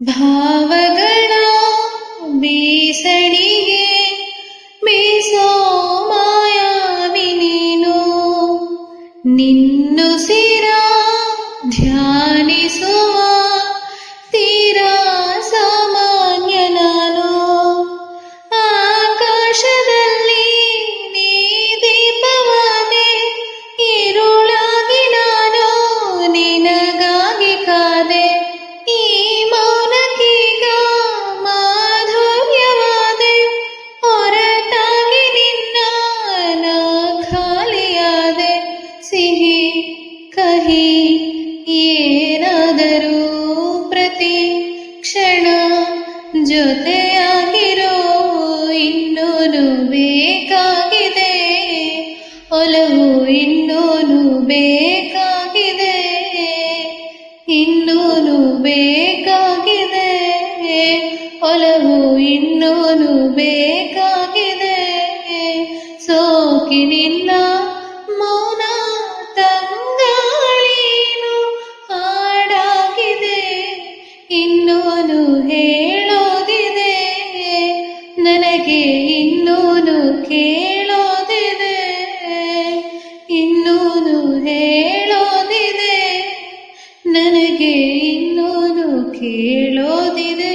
ಭಾವಗಳ ಬೀಸಣಿಗೆ ಬೀಸೋ ಮಾಯಾವಿ ನೀನು, ನಿನ್ನುಸಿರ ಧ್ಯಾನಿಸುವ ತೀರಾ ಸಾಮಾನ್ಯ ನಾನು. ಆಕಾಶದಲ್ಲಿ ನೀ ದೀಪವಾದೆ, ഇരുಳಾಗಿ ನಾನು ನಿನಗಾಗಿ ಕಾದೆ. ಈ ಮೌನಕ್ಕೀಗ ಮಾಧುರ್ಯವಾದೆ, ಹೊರತಾಗಿ ನಿನ್ನ ನಾ ಖಾಲಿಯಾದೆ. ಸಿಹಿ ಕಹಿ ಏನಾದರೂ ಪ್ರತಿ ಕ್ಷಣ ಜೊತೆಯಾಗಿರೋ ಇನ್ನೂನು ಬೇಕಾಗಿದೆ, ಒಲವು ಇನ್ನೂನು ಬೇಕಾಗಿದೆ, ಇನ್ನೂನು ಬೇಕಾಗಿದೆ, ಒಲವು ಇನ್ನೂನು ಬೇಕಾಗಿದೆ. ಸೋಕಿನಿಲ್ಲ ಮೌನ ತಂಗಾಳೀನು ಹಾಡಾಗಿದೆ, ಇನ್ನೂನು ಹೇಳೋದಿದೆ ನನಗೆ, ಇನ್ನೂನು ಕೇಳೋದಿದೆ, ಇನ್ನೂನು ಹೇಳೋದಿದೆ ನನಗೆ, ಇನ್ನೂನು ಕೇಳೋದಿದೆ.